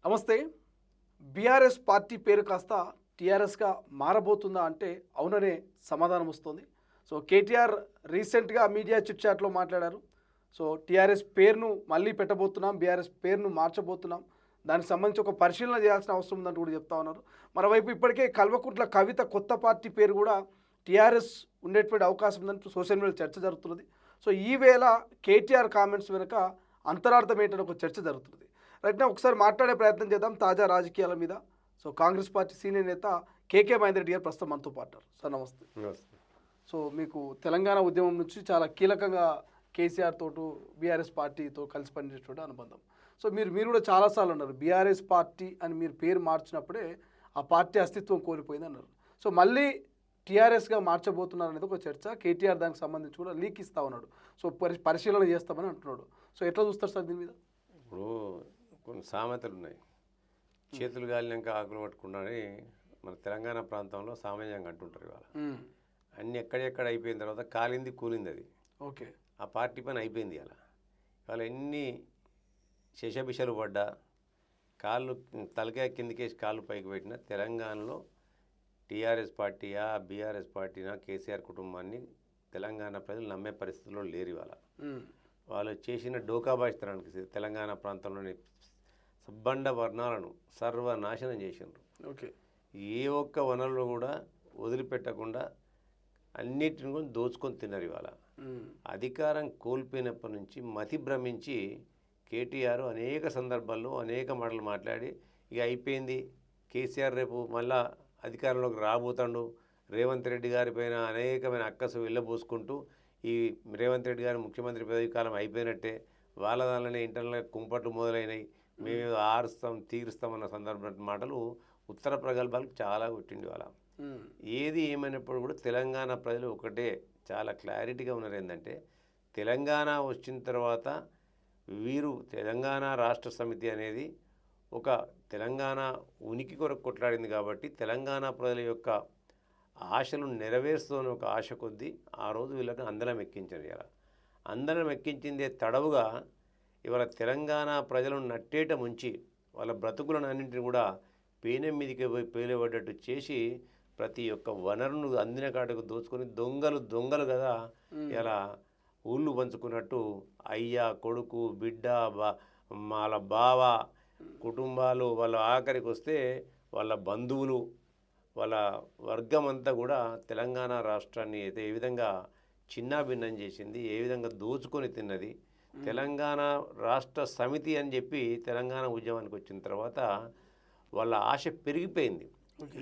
నమస్తే. BRS party పేరు కాస్త టీఆర్ఎస్గా మారబోతుందా అంటే అవుననే సమాధానం వస్తుంది. సో కేటీఆర్ రీసెంట్గా మీడియా చిట్ చాట్లో మాట్లాడారు. సో టీఆర్ఎస్ పేరును మళ్ళీ పెట్టబోతున్నాం, బీఆర్ఎస్ పేరును మార్చబోతున్నాం, దానికి సంబంధించి ఒక పరిశీలన చేయాల్సిన అవసరం ఉందంటూ కూడా చెప్తా ఉన్నారు. మరోవైపు ఇప్పటికే కల్వకుంట్ల కవిత కొత్త పార్టీ పేరు కూడా టీఆర్ఎస్ ఉండేటువంటి అవకాశం ఉందంటూ సోషల్ మీడియా చర్చ జరుగుతున్నది. సో ఈ వేళ కేటీఆర్ కామెంట్స్ వెనుక అంతరార్థం ఏంటని ఒక చర్చ జరుగుతున్నది. రైట్నా ఒకసారి మాట్లాడే ప్రయత్నం చేద్దాం తాజా రాజకీయాల మీద. సో కాంగ్రెస్ పార్టీ సీనియర్ నేత కేకే మహేందర్ రెడ్డి గారు ప్రస్తుతం మనతో పాటు. సార్ నమస్తే. సో మీకు తెలంగాణ ఉద్యమం నుంచి చాలా కీలకంగా కేసీఆర్ తోటి బీఆర్ఎస్ పార్టీతో కలిసి పనిచేసేటువంటి అనుబంధం. సో మీరు కూడా చాలాసార్లు అన్నారు బీఆర్ఎస్ పార్టీ అని మీరు పేరు మార్చినప్పుడే ఆ పార్టీ అస్తిత్వం కోల్పోయింది అన్నారు. సో మళ్ళీ టీఆర్ఎస్గా మార్చబోతున్నారు అనేది ఒక చర్చ. కేటీఆర్ దానికి సంబంధించి కూడా లీక్ ఇస్తా ఉన్నాడు. సో పరిశీలన చేస్తామని అంటున్నాడు. సో ఎట్లా చూస్తారు సార్ దీని మీద? ఇప్పుడు కొన్ని సామెతలు ఉన్నాయి. చేతులు గాలినాక ఆకులు పట్టుకున్నారని మన తెలంగాణ ప్రాంతంలో సామాన్యంగా అంటుంటారు. ఇవాళ అన్నీ ఎక్కడెక్కడ అయిపోయిన తర్వాత కాలింది కూలింది అది. ఓకే, ఆ పార్టీ పని అయిపోయింది. ఇవాళ ఎన్ని శశబిషలు పడ్డా కాళ్ళు తలకాయ కిందకేసి కాళ్ళు పైకి పెట్టినా తెలంగాణలో టీఆర్ఎస్ పార్టీయా బీఆర్ఎస్ పార్టీనా కేసీఆర్ కుటుంబాన్ని తెలంగాణ ప్రజలు నమ్మే పరిస్థితుల్లో లేరు. ఇవాళ వాళ్ళు చేసిన డోకాబాయితనానికి తెలంగాణ ప్రాంతంలోని సబ్బండ వర్ణాలను సర్వనాశనం చేసిండ్రు. ఓకే, ఏ ఒక్క వనరులు కూడా వదిలిపెట్టకుండా అన్నిటిని కూడా దోచుకొని తిన్నారు. ఇవాళ అధికారం కోల్పోయినప్పటి నుంచి మతి భ్రమించి కేటీఆర్ అనేక సందర్భాల్లో అనేక మాటలు మాట్లాడి ఇక అయిపోయింది, కేసీఆర్ రేపు మళ్ళా అధికారంలోకి రాబోతాడు, రేవంత్ రెడ్డి గారి పైన అనేకమైన అక్కసు వెళ్ళబోసుకుంటూ ఈ రేవంత్ రెడ్డి గారి ముఖ్యమంత్రి పదవి కాలం అయిపోయినట్టే, వాళ్ళ దానిలోనే ఇంటర్నల్ కుంపట్లు మొదలైనవి, మేము ఆరుస్తాం తీరుస్తామన్న సందర్భ మాటలు ఉత్తర ప్రగల్భాలకు చాలా కొట్టింది. వాళ్ళ ఏది ఏమైనప్పుడు కూడా తెలంగాణ ప్రజలు ఒకటే చాలా క్లారిటీగా ఉన్నారు. ఏంటంటే తెలంగాణ వచ్చిన తర్వాత వీరు తెలంగాణ రాష్ట్ర సమితి అనేది ఒక తెలంగాణ ఉనికి కొరకు కొట్లాడింది కాబట్టి తెలంగాణ ప్రజల యొక్క ఆశలు నెరవేరుస్తూనే ఒక ఆశ కొద్దీ ఆ రోజు వీళ్ళకి అందరం ఎక్కించారు. ఇలా అందరం ఎక్కించిందే తడవుగా ఇవాళ తెలంగాణ ప్రజలను నట్టేట ముంచి వాళ్ళ బ్రతుకులను అన్నింటిని కూడా పేనెం మీదకి పోయి పేలేబడ్డట్టు చేసి ప్రతి ఒక్క వనరును అందిన కాటకు దోచుకొని దొంగలు కదా ఇలా ఊళ్ళు పంచుకున్నట్టు అయ్య కొడుకు బిడ్డ వాళ్ళ బావ కుటుంబాలు వాళ్ళ ఆఖరికి వస్తే వాళ్ళ బంధువులు వాళ్ళ వర్గం అంతా కూడా తెలంగాణ రాష్ట్రాన్ని అయితే ఏ విధంగా చిన్నాభిన్నం చేసింది, ఏ విధంగా దోచుకొని తిన్నది. తెలంగాణ రాష్ట్ర సమితి అని చెప్పి తెలంగాణ ఉద్యమానికి వచ్చిన తర్వాత వాళ్ళ ఆశ పెరిగిపోయింది.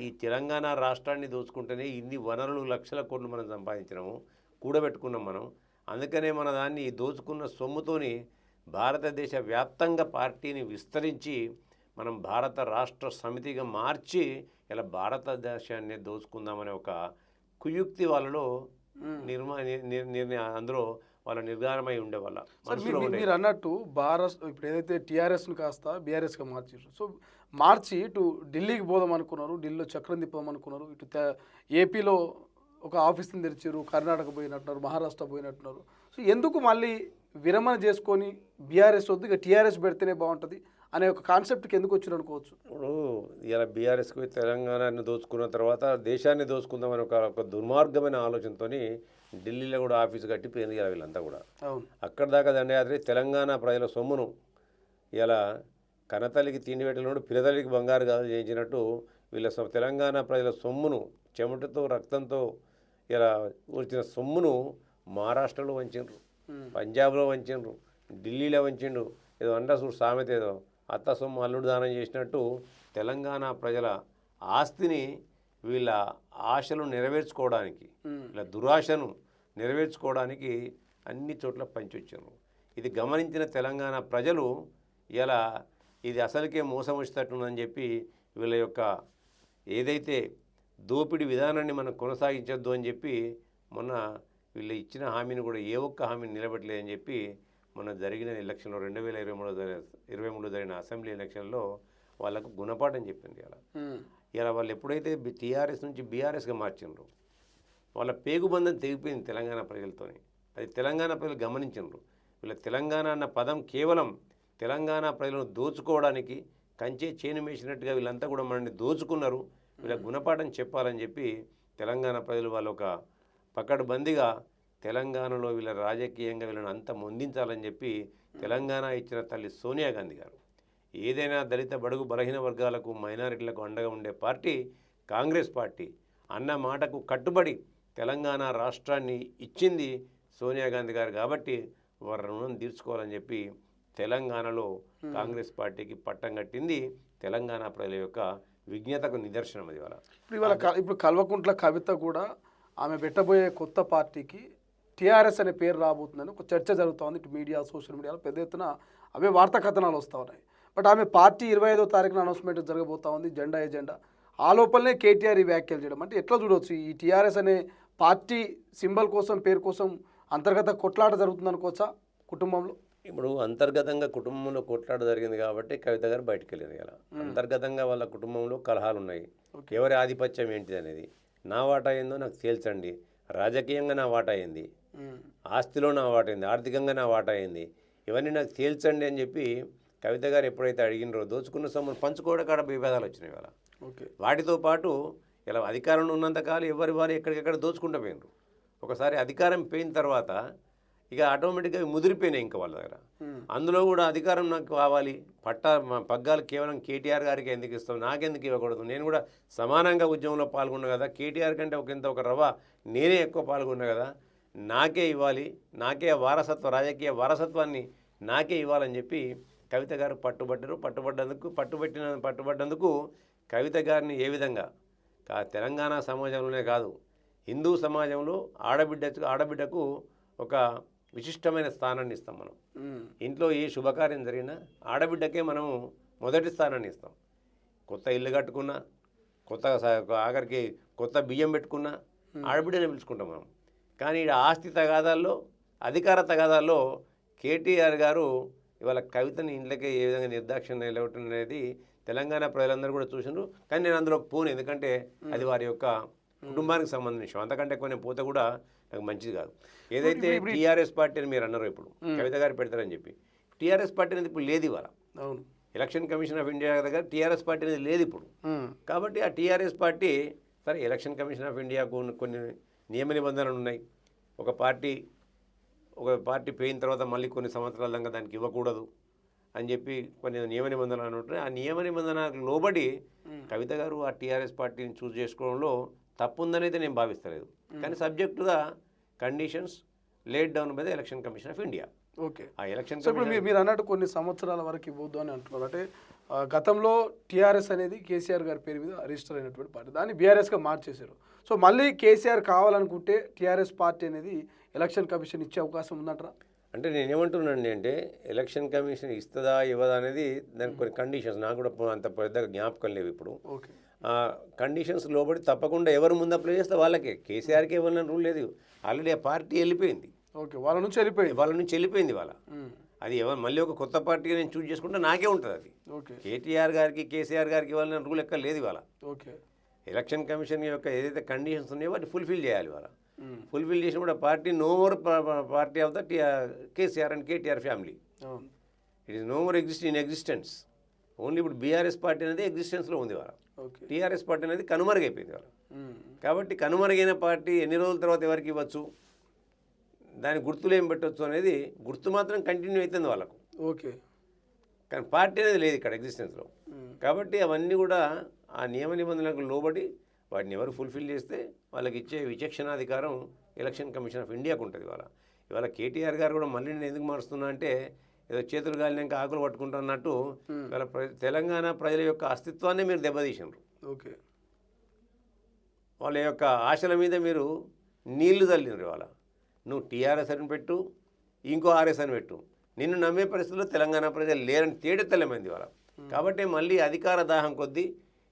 ఈ తెలంగాణ రాష్ట్రాన్ని దోచుకుంటేనే ఇన్ని వనరులు లక్షల కోట్లు మనం సంపాదించినాము, కూడబెట్టుకున్నాం మనం. అందుకనే మన దాన్ని దోచుకున్న సొమ్ముతోని భారతదేశ వ్యాప్తంగా పార్టీని విస్తరించి మనం భారత రాష్ట్ర సమితిగా మార్చి ఇలా భారతదేశాన్ని దోచుకుందామనే ఒక కుయుక్తి వాళ్ళలో అందులో వాళ్ళ నిర్ధారమై ఉండేవాళ్ళ. మీరు అన్నట్టు భారత్ ఇప్పుడు ఏదైతే టీఆర్ఎస్ను కాస్త బీఆర్ఎస్గా మార్చారు. సో మార్చి ఇటు ఢిల్లీకి పోదాం అనుకున్నారు, ఢిల్లీలో చక్రం తిప్పుదాం అనుకున్నారు, ఇటు ఏపీలో ఒక ఆఫీస్ని తెరిచారు, కర్ణాటక పోయినట్టున్నారు, మహారాష్ట్ర పోయినట్టున్నారు. సో ఎందుకు మళ్ళీ విరమణ చేసుకొని బీఆర్ఎస్ వద్దు ఇక టీఆర్ఎస్ పెడితేనే బాగుంటుంది అనే ఒక కాన్సెప్ట్కి ఎందుకు వచ్చారు అనుకోవచ్చు. ఇప్పుడు ఇలా బీఆర్ఎస్కి తెలంగాణని దోచుకున్న తర్వాత దేశాన్ని దోచుకుందామని ఒక దుర్మార్గమైన ఆలోచనతో ఢిల్లీలో కూడా ఆఫీసు కట్టి పోయింది వీళ్ళంతా కూడా. అక్కడ దాకా దండయాత్ర తెలంగాణ ప్రజల సొమ్మును ఇలా కనతల్లికి తిండి పెట్టినప్పుడు పిల్లతల్లికి బంగారు గాజులు చేయించినట్టు వీళ్ళ తెలంగాణ ప్రజల సొమ్మును చెమటతో రక్తంతో ఇలా వచ్చిన సొమ్మును మహారాష్ట్రలో వంచిండ్రు, పంజాబ్లో వంచిండ్రు, ఢిల్లీలో వంచిండ్రు. ఏదో అండసూడు సామెత ఏదో అత్త సొమ్ము అల్లుడు దానం చేసినట్టు తెలంగాణ ప్రజల ఆస్తిని వీళ్ళ ఆశలు నెరవేర్చుకోవడానికి వీళ్ళ దురాశను నెరవేర్చుకోవడానికి అన్ని చోట్ల పంచొచ్చారు. ఇది గమనించిన తెలంగాణ ప్రజలు ఇలా ఇది అసలుకే మోసం వచ్చేటట్టుందని చెప్పి వీళ్ళ యొక్క ఏదైతే దోపిడీ విధానాన్ని మనం కొనసాగించొద్దు అని చెప్పి మొన్న వీళ్ళు ఇచ్చిన హామీని కూడా ఏ ఒక్క హామీని నిలబెట్టలేదని చెప్పి మొన్న జరిగిన ఎలక్షన్లో 2023 జరిగిన అసెంబ్లీ ఎలక్షన్లో వాళ్ళకు గుణపాఠం చెప్పింది. ఇలా వాళ్ళు ఎప్పుడైతే టీఆర్ఎస్ నుంచి బీఆర్ఎస్గా మార్చిండ్రు వాళ్ళ పేగుబంధం తెగిపోయింది తెలంగాణ ప్రజలతోని. అది తెలంగాణ ప్రజలు గమనించిండ్రు. వీళ్ళ తెలంగాణ అన్న పదం కేవలం తెలంగాణ ప్రజలను దోచుకోవడానికి, కంచే చేను వేసినట్టుగా వీళ్ళంతా కూడా మనల్ని దోచుకున్నారు, వీళ్ళ గుణపాఠం చెప్పాలని చెప్పి తెలంగాణ ప్రజలు వాళ్ళు ఒక పకడ్బందీగా తెలంగాణలో వీళ్ళ రాజకీయంగా వీళ్ళని అంత ముందించాలని చెప్పి తెలంగాణ ఇచ్చిన తల్లి సోనియా గాంధీ గారు. ఏదైనా దళిత బడుగు బలహీన వర్గాలకు మైనారిటీలకు అండగా ఉండే పార్టీ కాంగ్రెస్ పార్టీ. అన్న మాటకు కట్టుబడి తెలంగాణ రాష్ట్రాన్ని ఇచ్చింది సోనియా గాంధీ గారు కాబట్టి వారి రుణం తీర్చుకోవాలని చెప్పి తెలంగాణలో కాంగ్రెస్ పార్టీకి పట్టం కట్టింది. తెలంగాణ ప్రజల యొక్క విజ్ఞతకు నిదర్శనం అది. ఇప్పుడు కల్వకుంట్ల కవిత కూడా ఆమె పెట్టబోయే కొత్త పార్టీకి టీఆర్ఎస్ అనే పేరు రాబోతుందని ఒక చర్చ జరుగుతోంది. ఇటు మీడియా, సోషల్ మీడియాలో పెద్ద ఎత్తున అవే వార్తా కథనాలు వస్తూ ఉన్నాయి. బట్ ఆమె పార్టీ 25వ తారీఖున అనౌన్స్మెంట్ జరగబోతా ఉంది, ఎజెండా. ఆ లోపలనే కేటీఆర్ ఈ వ్యాఖ్యలు చేయడం అంటే ఎట్లా చూడవచ్చు? ఈ టీఆర్ఎస్ అనే పార్టీ సింబల్ కోసం, పేరు కోసం అంతర్గత కొట్లాట జరుగుతుంది అనుకోవచ్చా కుటుంబంలో? ఇప్పుడు అంతర్గతంగా కుటుంబంలో కొట్లాట జరిగింది కాబట్టి కవిత గారు బయటకు వెళ్ళింది కదా. అంతర్గతంగా వాళ్ళ కుటుంబంలో కలహాలు ఉన్నాయి. ఎవరి ఆధిపత్యం ఏంటిది అనేది, నా వాటా ఏందో నాకు తేల్చండి, రాజకీయంగా నా వాటా అయింది, ఆస్తిలో నా వాటా అయింది, ఆర్థికంగా నా వాటా అయింది, ఇవన్నీ నాకు తేల్చండి అని చెప్పి కవిత గారు ఎప్పుడైతే అడిగినరో దోచుకున్న సొమ్మును పంచుకోవడం కాడ విభేదాలు వచ్చినాయి వాళ్ళ. వాటితో పాటు ఇలా అధికారంలో ఉన్నంతకాలం ఎవరి వారు ఎక్కడికెక్కడ దోచుకుంటూ పోయినరు. ఒకసారి అధికారం పోయిన తర్వాత ఇక ఆటోమేటిక్గా ముదిరిపోయినాయి ఇంకా వాళ్ళ దగ్గర. అందులో కూడా అధికారం నాకు కావాలి, పగ్గాలు కేవలం కేటీఆర్ గారికి ఎందుకు ఇస్తాం, నాకెందుకు ఇవ్వకూడదు, నేను కూడా సమానంగా ఉద్యమంలో పాల్గొన్నా కదా, కేటీఆర్ కంటే ఒక రవ్వ నేనే ఎక్కువ పాల్గొన్నా కదా, నాకే ఇవ్వాలి, నాకే వారసత్వ రాజకీయ వారసత్వాన్ని నాకే ఇవ్వాలని చెప్పి కవిత గారు పట్టుబడ్డందుకు కవిత గారిని ఏ విధంగా తెలంగాణ సమాజంలోనే కాదు, హిందూ సమాజంలో ఆడబిడ్డకు ఒక విశిష్టమైన స్థానాన్ని ఇస్తాం మనం. ఇంట్లో ఏ శుభకార్యం జరిగినా ఆడబిడ్డకే మనము మొదటి స్థానాన్ని ఇస్తాం. కొత్త ఇల్లు కట్టుకున్నా, ఆఖరికి కొత్త బియ్యం పెట్టుకున్నా ఆడబిడ్డనే పిలుచుకుంటాం మనం. కానీ ఈ ఆస్తి తగాదాల్లో, అధికార తగాదాల్లో కేటీఆర్ గారు ఇవాళ కవితని ఇంట్లోకే ఏ విధంగా నిర్దాక్షిణ్యం నిలవటం అనేది తెలంగాణ ప్రజలందరూ కూడా చూసినారు. కానీ నేను అందులో పోను, ఎందుకంటే అది వారి యొక్క కుటుంబానికి సంబంధించిన విషయం. అంతకంటే కొన్ని పోతే కూడా నాకు మంచిది కాదు. ఏదైతే టీఆర్ఎస్ పార్టీ అని మీరు అన్నారో ఇప్పుడు కవిత గారు పెడతారని చెప్పి, టీఆర్ఎస్ పార్టీ అనేది ఇప్పుడు లేదు ఇవాళ. అవును, ఎలక్షన్ కమిషన్ ఆఫ్ ఇండియా దగ్గర టీఆర్ఎస్ పార్టీ అనేది లేదు ఇప్పుడు. కాబట్టి ఆ టీఆర్ఎస్ పార్టీ సరే, ఎలక్షన్ కమిషన్ ఆఫ్ ఇండియాకు కొన్ని నియమ నిబంధనలు ఉన్నాయి. ఒక పార్టీ పోయిన తర్వాత మళ్ళీ కొన్ని సంవత్సరాల దాకా దానికి ఇవ్వకూడదు అని చెప్పి కొన్ని నియమ నిబంధనలు ఉంటాయి. ఆ నియమ నిబంధనలకు లోబడి కవిత గారు ఆ టీఆర్ఎస్ పార్టీని చూస్ చేసుకోవడంలో తప్పు ఉందని అయితే నేను భావిస్తలేదు. కానీ subject to the conditions laid down by the election commission of India. Okay, ఆ ఎలక్షన్ ఇప్పుడు మీరు అన్నట్టు కొన్ని సంవత్సరాల వరకు ఇవ్వద్దు అని అంటున్నారు. అంటే గతంలో టీఆర్ఎస్ అనేది కేసీఆర్ గారి పేరు మీద రిజిస్టర్ అయినటువంటి పార్టీ, దాన్ని బీఆర్ఎస్గా మార్చేశారు. సో మళ్ళీ కేసీఆర్ కావాలనుకుంటే టీఆర్ఎస్ పార్టీ అనేది ఎలక్షన్ కమిషన్ ఇచ్చే అవకాశం ఉందంటారా? అంటే నేనేమంటున్నాను అంటే ఎలక్షన్ కమిషన్ ఇస్తుందా ఇవ్వదా అనేది దానికి కొన్ని కండిషన్స్, నాకు కూడా అంత పెద్దగా జ్ఞాపకం లేవు ఇప్పుడు. ఓకే, ఆ కండిషన్స్ లోబడి తప్పకుండా ఎవరు ముందు అప్లై చేస్తే వాళ్ళకే, కేసీఆర్కి ఇవ్వాలని రూల్ లేదు. ఆల్రెడీ ఆ పార్టీ వెళ్ళిపోయింది. ఓకే, వాళ్ళ నుంచి వెళ్ళిపోయింది వాళ్ళ. అది ఎవరు మళ్ళీ ఒక కొత్త పార్టీగా నేను చూస్ చేసుకుంటే నాకే ఉంటుంది అది. ఓకే, కేటీఆర్ గారికి కేసీఆర్ గారికి ఇవ్వాలని రూల్ ఎక్కడ లేదు ఇవాళ. ఓకే, ఎలక్షన్ కమిషన్ యొక్క ఏదైతే కండిషన్స్ ఉన్నాయో వాటిని ఫుల్ఫిల్ చేయాలి ఇవాళ. ఫుల్ఫిల్ చేసిన కూడా party no more party of the KCR and KTR family. It is no more in existence. Only ఇప్పుడు బీఆర్ఎస్ పార్టీ అనేది ఎగ్జిస్టెన్స్లో ఉంది ఇవాళ. టీఆర్ఎస్ పార్టీ అనేది కనుమరుగైపోయింది ఇవాళ. కాబట్టి కనుమరుగైన పార్టీ ఎన్ని రోజుల తర్వాత ఎవరికి ఇవ్వచ్చు, దాని గుర్తులు ఏం పెట్టవచ్చు అనేది గుర్తు మాత్రం కంటిన్యూ అవుతుంది వాళ్ళకు. ఓకే, కానీ పార్టీ అనేది లేదు ఇక్కడ ఎగ్జిస్టెన్స్లో. కాబట్టి అవన్నీ కూడా ఆ నియమ నిబంధనలకు లోబడి వాటిని ఎవరు ఫుల్ఫిల్ చేస్తే వాళ్ళకి ఇచ్చే విచక్షణాధికారం ఎలక్షన్ కమిషన్ ఆఫ్ ఇండియాకు ఉంటుంది ఇవాళ కేటీఆర్ గారు కూడా మళ్ళీ నేను ఎందుకు మారుస్తున్నా అంటే ఏదో చేతులు గాలినాక ఆకులు పట్టుకుంటున్నట్టు ఇవాళ తెలంగాణ ప్రజల యొక్క అస్తిత్వాన్ని మీరు దెబ్బతీసినారు. ఓకే, వాళ్ళ యొక్క ఆశల మీద మీరు నీళ్లు చల్లినారు. ఇవాళ నువ్వు టీఆర్ఎస్ అని పెట్టు, ఇంకో ఆర్ఎస్ అని పెట్టు, నిన్ను నమ్మే పరిస్థితుల్లో తెలంగాణ ప్రజలు లేరని తేడెత్తలేమైంది ఇవాళ. కాబట్టి మళ్ళీ అధికార దాహం కొద్దీ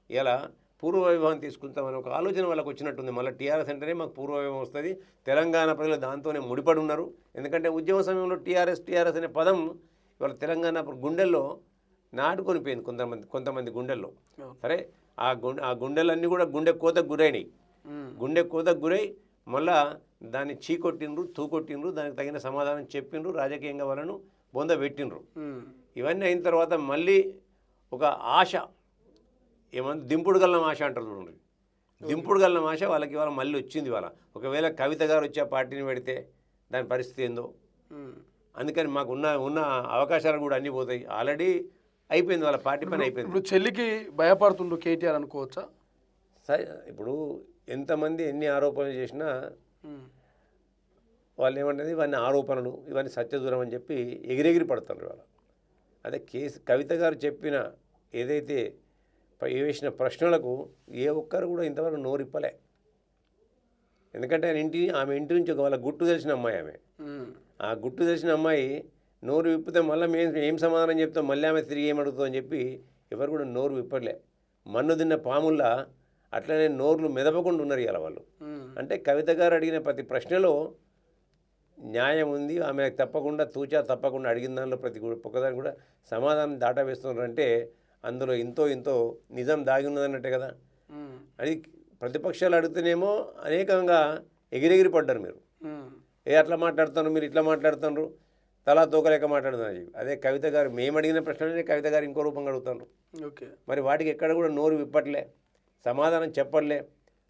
ఇలా పూర్వవైభవం తీసుకుంటామని ఒక ఆలోచన వాళ్ళకి వచ్చినట్టుంది. మళ్ళీ టీఆర్ఎస్ అంటేనే మాకు పూర్వవైభవం వస్తుంది, తెలంగాణ ప్రజలు దాంతోనే ముడిపడి ఉన్నారు. ఎందుకంటే ఉద్యమ సమయంలో టీఆర్ఎస్ అనే పదం ఇవాళ తెలంగాణ గుండెల్లో నాటుకొని పోయింది కొంతమంది గుండెల్లో. సరే, ఆ గుండెలన్నీ కూడా గుండె కోతకు గురైనాయి. గుండె కోతకు గురై మళ్ళా దాన్ని చీకొట్టిండ్రు, తూకొట్టిండ్రు, దానికి తగిన సమాధానం చెప్పిండ్రు, రాజకీయంగా వాళ్ళను బొంద పెట్టిండ్రు. ఇవన్నీ అయిన తర్వాత మళ్ళీ ఒక ఆశ, ఏమన్నా దింపుడు గల్లం ఆశ అంటారు చూడండి, దింపుడు గల్లం ఆశ వాళ్ళకి ఇవాళ మళ్ళీ వచ్చింది. వాళ్ళ ఒకవేళ కవిత గారు వచ్చి ఆ పార్టీని పెడితే దాని పరిస్థితి ఏందో, అందుకని మాకు ఉన్న అవకాశాలు కూడా అన్నీ పోతాయి. ఆల్రెడీ అయిపోయింది, వాళ్ళ పార్టీ పని అయిపోయింది. ఇప్పుడు చెల్లికి భయపడుతుండు కేటీఆర్ అనుకోవచ్చా? ఇప్పుడు ఎంతమంది ఎన్ని ఆరోపణలు చేసినా వాళ్ళు ఏమంటుంది, ఇవన్నీ ఆరోపణలు, ఇవన్నీ సత్యదూరం అని చెప్పి ఎగిరెగిరి పడుతున్నారు వాళ్ళు. అదే కవిత గారు చెప్పిన ఏదైతే వేసిన ప్రశ్నలకు ఏ ఒక్కరు కూడా ఇంతవరకు నోరిప్పలే. ఎందుకంటే ఆమె ఇంటి నుంచి వాళ్ళ గుట్టు తెలిసిన అమ్మాయి ఆమె. ఆ గుట్టు తెలిసిన అమ్మాయి నోరు విప్పితే మళ్ళీ మేము ఏం సమాధానం చెప్తాం, మళ్ళీ ఆమె తిరిగి ఏమడుగుతాం అని చెప్పి ఎవరు కూడా నోరు విప్పలే. మన్ను తిన్న పాముల్లా అట్లనే నోర్లు మెదపకుండా ఉన్నారు ఇవాళ వాళ్ళు. అంటే కవిత గారు అడిగిన ప్రతి ప్రశ్నలో న్యాయం ఉంది, ఆమె తప్పకుండా తూచా తప్పకుండా అడిగిన దానిలో ప్రతి ఒక్కదాన్ని కూడా సమాధానం దాటా వేస్తున్నారంటే అందులో ఇంతో నిజం దాగి ఉన్నదన్నట్టే కదా. అది ప్రతిపక్షాలు అడిగితేనేమో అనేకంగా ఎగిరెగిరి పడ్డారు. మీరు అట్లా మాట్లాడుతున్నారు, మీరు ఇట్లా మాట్లాడుతున్నారు, తలా తోకలేక మాట్లాడుతున్నారు. అదే కవిత గారు మేము అడిగిన ప్రశ్నలనే కవిత గారు ఇంకో రూపంగా అడుగుతున్నారు. ఓకే, మరి వాటికి ఎక్కడ కూడా నోరు విప్పట్లే, సమాధానం చెప్పట్లే.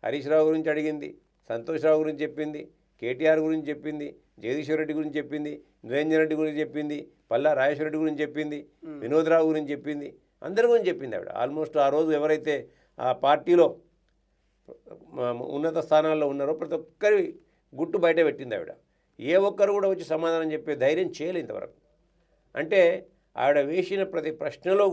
హరీష్ రావు గురించి అడిగింది, సంతోష్ రావు గురించి చెప్పింది, కేటీఆర్ గురించి చెప్పింది, జగదీశ్వర్ రెడ్డి గురించి చెప్పింది, నిరంజన్ రెడ్డి గురించి చెప్పింది, పల్లా రాజేశ్వర రెడ్డి గురించి చెప్పింది, వినోద్ రావు గురించి చెప్పింది, అందరి గురించి చెప్పింది ఆవిడ. ఆల్మోస్ట్ ఆ రోజు ఎవరైతే ఆ పార్టీలో ఉన్నత స్థానాల్లో ఉన్నారో ప్రతి ఒక్కరి గుట్టు బయట పెట్టింది ఆవిడ. ఏ ఒక్కరు కూడా వచ్చి సమాధానం చెప్పే ధైర్యం చేయలేదు ఇంతవరకు. అంటే ఆవిడ వేసిన ప్రతి ప్రశ్నలో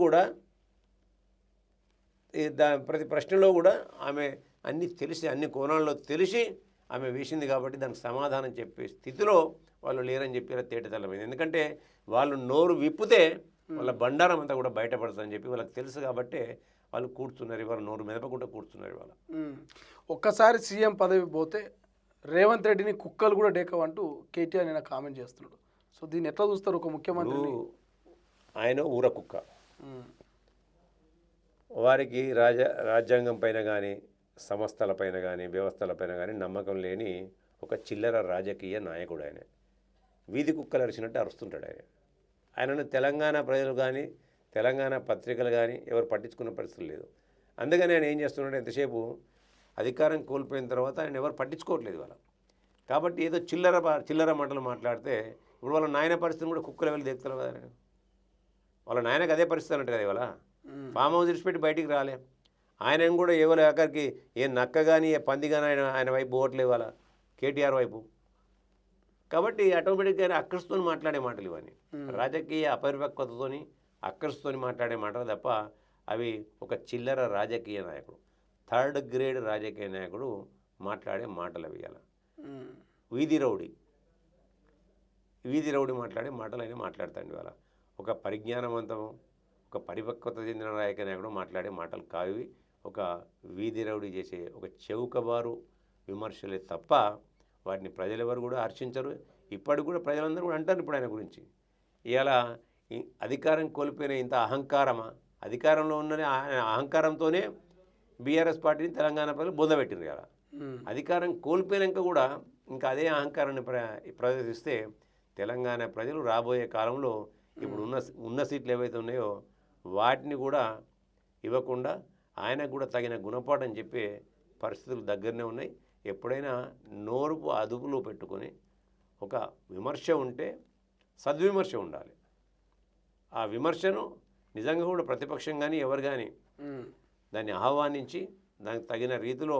కూడా ఆమె అన్నీ తెలిసి, అన్ని కోణాల్లో తెలిసి ఆమె వేసింది కాబట్టి దానికి సమాధానం చెప్పే స్థితిలో వాళ్ళు లేరని చెప్పి తేటతెల్లమైంది. ఎందుకంటే వాళ్ళు నోరు విప్పితే వాళ్ళ బండారం అంతా కూడా బయటపడుతుందని చెప్పి వాళ్ళకి తెలుసు కాబట్టి వాళ్ళు కూర్చున్నారు. ఇవాళ నోరు మెదపకుండా కూర్చున్నారు ఇవాళ. ఒక్కసారి సీఎం పదవి పోతే రేవంత్ రెడ్డిని కుక్కలు కూడా డేకవంటూ కేటీఆర్ నేను కామెంట్ చేస్తున్నాడు. సో దీన్ని ఎట్లా చూస్తారు ఒక ముఖ్యమంత్రి? ఆయన ఊర కుక్క. వారికి రాజ్యాంగం పైన కానీ, సంస్థలపైన కానీ, వ్యవస్థలపైన కానీ నమ్మకం లేని ఒక చిల్లర రాజకీయ నాయకుడు ఆయన. వీధి కుక్కలు అరిచినట్టు అరుస్తుంటాడు ఆయన. ఆయనను తెలంగాణ ప్రజలు కానీ, తెలంగాణ పత్రికలు కానీ ఎవరు పట్టించుకున్న పరిస్థితి లేదు. అందుకని ఆయన ఏం చేస్తున్నాడు, ఎంతసేపు అధికారం కోల్పోయిన తర్వాత ఆయన ఎవరు పట్టించుకోవట్లేదు వాళ్ళ. కాబట్టి ఏదో చిల్లర మాటలు మాట్లాడితే ఇప్పుడు వాళ్ళ నాయన పరిస్థితిని కూడా కుక్కలు వెళ్ళి దిగుతారు కదా. వాళ్ళ నాయనకు అదే పరిస్థితి అన్నట్టు కదా. ఇవాళ ఫామ్ హౌస్ విడిచిపెట్టి బయటికి రాలే. ఆయన కూడా ఎవరు ఆఖరికి ఏ నక్క కానీ ఏ పంది కానీ ఆయన వైపు పోవట్లేదు వాళ్ళ కేటీఆర్ వైపు. కాబట్టి ఆటోమేటిక్గా అక్కడితో మాట్లాడే మాటలు ఇవన్నీ రాజకీయ అపరిపక్వతతోని అక్కడితో మాట్లాడే మాటలు తప్ప అవి ఒక చిల్లర రాజకీయ నాయకుడు, థర్డ్ గ్రేడ్ రాజకీయ నాయకుడు మాట్లాడే మాటలు అవి. అలా వీధి రౌడీ మాట్లాడే మాటలు అని మాట్లాడతాండి. వాళ్ళ ఒక పరిజ్ఞానవంతము, ఒక పరిపక్వత చెందిన రాజకీయ నాయకుడు మాట్లాడే మాటలు కావి. ఒక వీధి రౌడీ చేసే ఒక చౌకబారు విమర్శలే తప్ప వాటిని ప్రజలెవరు కూడా హర్షించరు. ఇప్పటికి కూడా ప్రజలందరూ కూడా అంటారు ఇప్పుడు ఆయన గురించి. ఇలా అధికారం కోల్పోయిన ఇంత అహంకారమా, అధికారంలో ఉన్న అహంకారంతోనే బీఆర్ఎస్ పార్టీని తెలంగాణ ప్రజలు బొందబెట్టింది కదా. అధికారం కోల్పోయినాక కూడా ఇంకా అదే అహంకారాన్ని ప్రదర్శిస్తే తెలంగాణ ప్రజలు రాబోయే కాలంలో ఇప్పుడు ఉన్న సీట్లు ఏవైతే ఉన్నాయో వాటిని కూడా ఇవ్వకుండా ఆయనకు కూడా తగిన గుణపాఠం చెప్పే పరిస్థితులు దగ్గరనే ఉన్నాయి. ఎప్పుడైనా నోరుపు అదుపులో పెట్టుకొని ఒక విమర్శ ఉంటే సద్విమర్శ ఉండాలి. ఆ విమర్శను నిజంగా కూడా ప్రతిపక్షం కానీ ఎవరు కానీ దాన్ని ఆహ్వానించి దానికి తగిన రీతిలో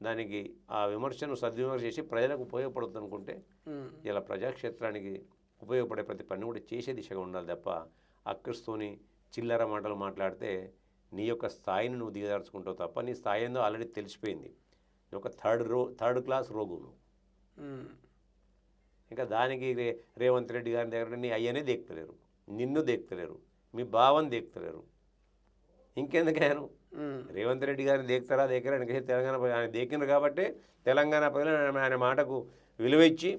దానికి ఆ విమర్శను సద్విమర్శ చేసి ప్రజలకు ఉపయోగపడుతుంది అనుకుంటే ఇలా ప్రజాక్షేత్రానికి ఉపయోగపడే ప్రతి పని కూడా చేసే దిశగా ఉండాలి తప్ప అక్కస్తోని చిల్లర మాటలు మాట్లాడితే నీ యొక్క స్థాయిని నువ్వు దిగదార్చుకుంటావు తప్ప నీ స్థాయి ఏందో ఆల్రెడీ తెలిసిపోయింది. నువ్వు ఒక థర్డ్ క్లాస్ రోగు నువ్వు. ఇంకా దానికి రేవంత్ రెడ్డి గారి దగ్గర నీ అయ్యనే దేక్తలేరు, నిన్ను దేక్తలేరు, మీ బావని దేక్తలేరు. ఇంకెందుకయ్యాను రేవంత్ రెడ్డి గారిని దేక్తారా దేకరా తెలంగాణ ఆయన దేకినారు కాబట్టి తెలంగాణ ప్రజలు ఆయన మాటకు విలువ ఇచ్చి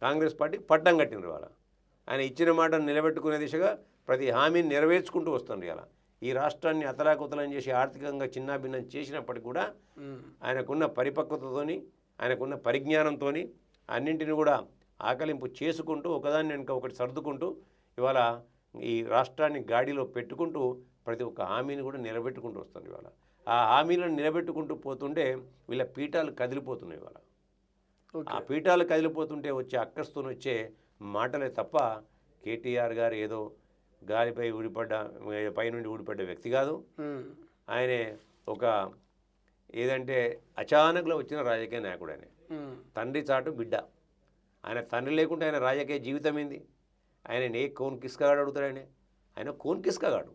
కాంగ్రెస్ పార్టీకి పట్టం కట్టినారు. వాళ్ళ ఆయన ఇచ్చిన మాటను నిలబెట్టుకునే దిశగా ప్రతి హామీని నెరవేర్చుకుంటూ వస్తుంది. ఇలా ఈ రాష్ట్రాన్ని అతలాకుతలం చేసి ఆర్థికంగా చిన్నాభిన్నం చేసినప్పటికీ కూడా ఆయనకున్న పరిపక్వతతోని ఆయనకున్న పరిజ్ఞానంతో అన్నింటిని కూడా ఆకలింపు చేసుకుంటూ ఒకదాన్ని వెనుక ఒకటి సర్దుకుంటూ ఇవాళ ఈ రాష్ట్రాన్ని గాడిలో పెట్టుకుంటూ ప్రతి ఒక్క హామీని కూడా నిలబెట్టుకుంటూ వస్తుంది ఇవాళ. ఆ హామీలను నిలబెట్టుకుంటూ పోతుంటే వీళ్ళ పీఠాలు కదిలిపోతున్నాయి ఇవాళ. ఆ పీఠాలు కదిలిపోతుంటే వచ్చే అక్కస్తో వచ్చే మాటలే తప్ప కేటీఆర్ గారు ఏదో గాలిపై పైనుండి ఊడిపడ్డ వ్యక్తి కాదు. ఆయనే ఒక ఏదంటే అచానకులో వచ్చిన రాజకీయ నాయకుడు. ఆయన తండ్రి చాటు బిడ్డ. ఆయన తండ్రి లేకుంటే ఆయన రాజకీయ జీవితం ఏంది? ఆయన కోన్ కిస్కాగాడు అడుగుతాడు. ఆయన కోన్ కిస్కాగాడు.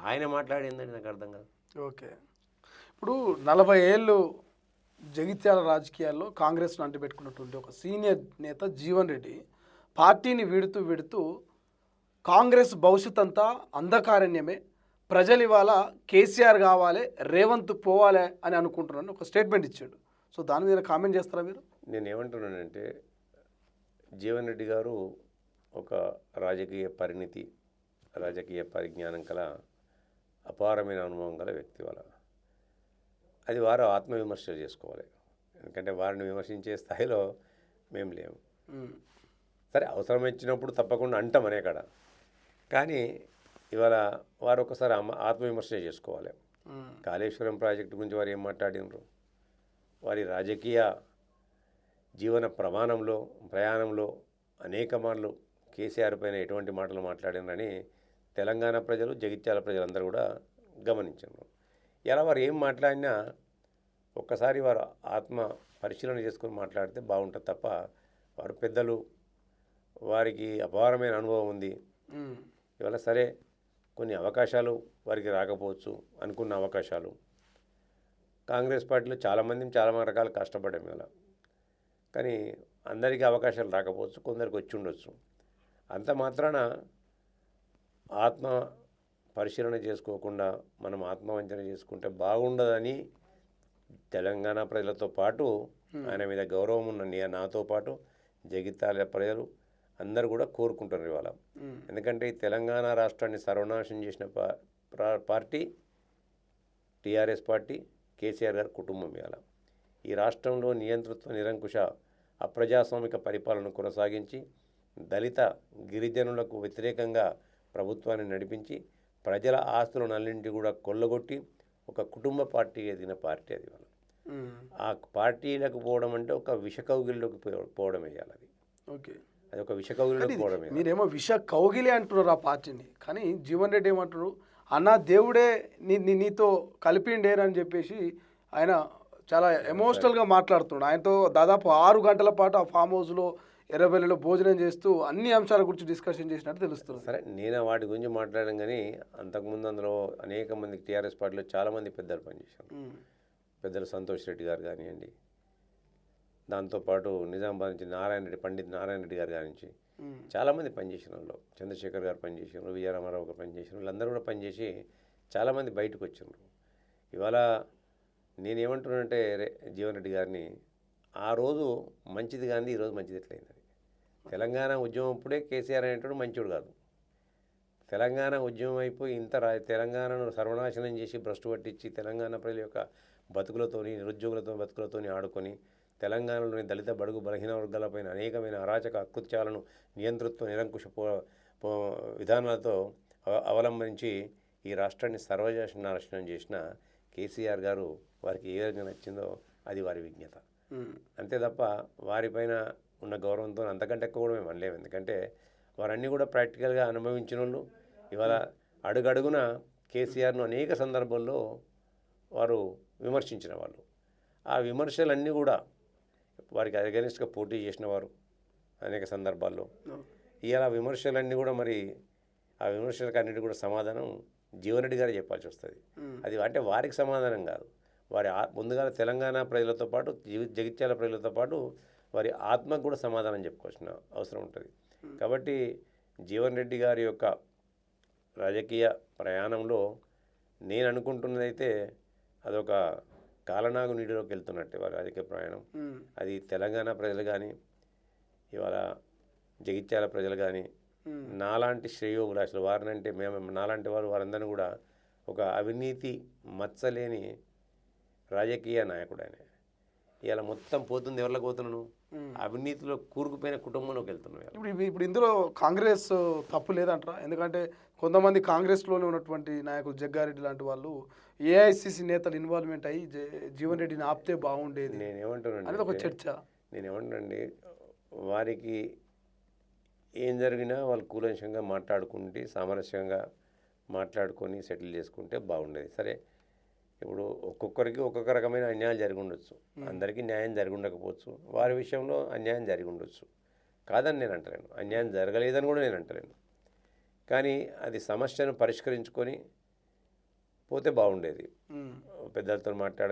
ఆయన మాట్లాడేందండి నాకు అర్థం కాదు. ఓకే, ఇప్పుడు 40 ఏళ్ళు జగిత్యాల రాజకీయాల్లో కాంగ్రెస్ను అంటిపెట్టుకున్నటువంటి ఒక సీనియర్ నేత జీవన్ రెడ్డి పార్టీని వీడుతూ కాంగ్రెస్ భవిష్యత్ అంతా అంధకారణ్యమే, ప్రజలు ఇవాళ కేసీఆర్ కావాలి, రేవంత్ పోవాలి అని అనుకుంటున్నాను ఒక స్టేట్మెంట్ ఇచ్చాడు. సో దాని మీద కామెంట్ చేస్తారా మీరు? నేను ఏమంటున్నానంటే, జీవన్ రెడ్డి గారు ఒక రాజకీయ పరిణితి, రాజకీయ పరిజ్ఞానం కల అపారమైన అనుభవం గల వ్యక్తి. వాళ్ళ అది వారు ఆత్మవిమర్శ చేసుకోవాలి. ఎందుకంటే వారిని విమర్శించే స్థాయిలో మేము లేము. సరే, అవసరం వచ్చినప్పుడు తప్పకుండా అంటాం అనే కాడ. కానీ ఇవాళ వారు ఒకసారి ఆత్మవిమర్శ చేసుకోవాలి. కాళేశ్వరం ప్రాజెక్టు గురించి వారు ఏం మాట్లాడినారు? వారి రాజకీయ జీవన ప్రయాణంలో అనేక మార్లు కేసీఆర్ పైన ఎటువంటి మాటలు మాట్లాడినారని తెలంగాణ ప్రజలు, జగిత్యాల ప్రజలందరూ కూడా గమనించారు. ఇలా వారు ఏం మాట్లాడినా ఒక్కసారి వారు ఆత్మ పరిశీలన చేసుకొని మాట్లాడితే బాగుంటుంది తప్ప, వారు పెద్దలు, వారికి అపారమైన అనుభవం ఉంది. ఇవాళ సరే, కొన్ని అవకాశాలు వారికి రాకపోవచ్చు, అనుకున్న అవకాశాలు. కాంగ్రెస్ పార్టీలో చాలామంది చాలా రకాల కష్టపడ్డాం ఇవాళ. కానీ అందరికీ అవకాశాలు రాకపోవచ్చు, కొందరికి వచ్చి ఉండొచ్చు. అంత మాత్రాన ఆత్మ పరిశీలన చేసుకోకుండా మనం ఆత్మవంచన చేసుకుంటే బాగుండదని తెలంగాణ ప్రజలతో పాటు, ఆయన మీద గౌరవం ఉన్న నాతో పాటు జగిత్యాల ప్రజలు అందరూ కూడా కోరుకుంటున్నారు ఇవాళ. ఎందుకంటే ఈ తెలంగాణ రాష్ట్రాన్ని సర్వనాశనం చేసిన పార్టీ టీఆర్ఎస్ పార్టీ, కేసీఆర్ గారి కుటుంబం. ఇవాళ ఈ రాష్ట్రంలో నియంతృత్వ, నిరంకుశ, అప్రజాస్వామిక పరిపాలన కొనసాగించి దళిత, గిరిజనులకు వ్యతిరేకంగా ప్రభుత్వాన్ని నడిపించి ప్రజల ఆస్తులనన్నింటి కూడా కొల్లగొట్టి ఒక కుటుంబ పార్టీ ఎదిగిన పార్టీ అది. వాళ్ళు ఆ పార్టీలకు పోవడం అంటే ఒక విష కౌగిలిలోకి పోవడం వేయాలి. అది ఓకే, అది ఒక విష కౌగిలిలోకి పోవడం. మీరేమో విష కౌగిలి అంటున్నారు ఆ పార్టీని, కానీ జీవన్ రెడ్డి ఏమంటారు? అన్న దేవుడే నీతో కలిపిండేరని చెప్పేసి ఆయన చాలా ఎమోషనల్గా మాట్లాడుతున్నాడు. ఆయనతో దాదాపు 6 గంటల పాటు ఆ ఫామ్ హౌస్లో ఎర్రబెల్లిలో భోజనం చేస్తూ అన్ని అంశాల గురించి డిస్కషన్ చేసినట్టు తెలుస్తుంది. సరే, నేను వాటి గురించి మాట్లాడాను. కానీ అంతకుముందు అందులో అనేక మంది టీఆర్ఎస్ పార్టీలో చాలామంది పెద్దలు పనిచేశారు. పెద్దలు సంతోష్ రెడ్డి గారు కానివ్వండి, దాంతోపాటు నిజామాబాద్ నుంచి పండిత్ నారాయణ రెడ్డి గారు నుంచి చాలామంది పనిచేసిన వాళ్ళు, చంద్రశేఖర్ గారు పనిచేసినారు, విజయ రామారావు గారు పనిచేసిన వీళ్ళందరూ కూడా పనిచేసి చాలామంది బయటకు వచ్చినారు. ఇవాళ నేనేమంటున్నానంటే జీవన్ రెడ్డి గారిని, ఆ రోజు మంచిది కానీ ఈరోజు మంచిది ఎట్లయింది? తెలంగాణ ఉద్యమం అప్పుడే కేసీఆర్ అనేటువంటి మంచోడు కాదు. తెలంగాణ ఉద్యమం అయిపోయి తెలంగాణను సర్వనాశనం చేసి భ్రష్టు పట్టించి తెలంగాణ ప్రజల యొక్క బతుకులతోని, నిరుద్యోగులతో బతుకులతోని ఆడుకొని తెలంగాణలోని దళిత, బడుగు, బలహీన వర్గాలపైన అనేకమైన అరాచక అకృత్యాలను, నియంతృత్వ, నిరంకుశ విధానాలతో అవలంబించి ఈ రాష్ట్రాన్ని సర్వనాశనం చేసిన కేసీఆర్ గారు వారికి ఏ విధంగా నచ్చిందో అది వారి విజ్ఞత. అంతే తప్ప వారిపైన ఉన్న గౌరవంతో అంతకంటే ఎక్కువ కూడా మేము అనలేము. ఎందుకంటే వారన్నీ కూడా ప్రాక్టికల్గా అనుభవించిన వాళ్ళు. ఇవాళ అడుగడుగున కేసీఆర్ను అనేక సందర్భాల్లో వారు విమర్శించిన వాళ్ళు. ఆ విమర్శలన్నీ కూడా వారికి అగెనిస్ట్గా పోటీ చేసిన వారు అనేక సందర్భాల్లో. ఇలా విమర్శలన్నీ కూడా మరి ఆ విమర్శలకు అన్నిటి కూడా సమాధానం జీవన్ రెడ్డి గారు చెప్పాల్సి వస్తుంది. అది అంటే వారికి సమాధానం కాదు, వారి ముందుగా తెలంగాణ ప్రజలతో పాటు, జగిత్యాల ప్రజలతో పాటు వారి ఆత్మకు కూడా సమాధానం చెప్పుకోవాల్సిన అవసరం ఉంటుంది. కాబట్టి జీవన్ రెడ్డి గారి యొక్క రాజకీయ ప్రయాణంలో నేను అనుకుంటున్నదైతే అదొక కాలనాగు నీటిలోకి వెళ్తున్నట్టే వారి రాజకీయ ప్రయాణం. అది తెలంగాణ ప్రజలు కానీ, ఇవాళ జగిత్యాల ప్రజలు కానీ, నాలాంటి శ్రేయోభిలాషులు వారినంటే నాలాంటి వారందరినీ కూడా ఒక అవినీతి మచ్చలేని రాజకీయ నాయకుడు ఆయన. ఇలా మొత్తం పోతుంది ఎవరికి పోతున్నాను, అవినీతిలో కూరుకుపోయిన కుటుంబంలోకి వెళ్తున్నాం ఇవాళ. ఇప్పుడు ఇందులో కాంగ్రెస్ తప్పు లేదంటారా? ఎందుకంటే కొంతమంది కాంగ్రెస్లోనే ఉన్నటువంటి నాయకులు జగ్గారెడ్డి లాంటి వాళ్ళు ఏఐసిసి నేతలు ఇన్వాల్వ్మెంట్ అయ్యి జీవన్ రెడ్డిని ఆపితే బాగుండేది అనేది ఒక చర్చ. నేనేమంటానండి, వారికి ఏం జరిగినా వాళ్ళు కూలంశంగా మాట్లాడుకుంటే సామరస్యంగా మాట్లాడుకొని సెటిల్ చేసుకుంటే బాగుండేది. సరే, ఇప్పుడు ఒక్కొక్కరికి ఒక్కొక్క రకమైన అన్యాయం జరిగి ఉండొచ్చు, అందరికీ న్యాయం జరిగి ఉండకపోవచ్చు, వారి విషయంలో అన్యాయం జరిగి ఉండొచ్చు, కాదని నేను అంటలేను, అన్యాయం జరగలేదని కూడా నేను అంటలేను. కానీ అది సమస్యను పరిష్కరించుకొని పోతే బాగుండేది. పెద్దలతో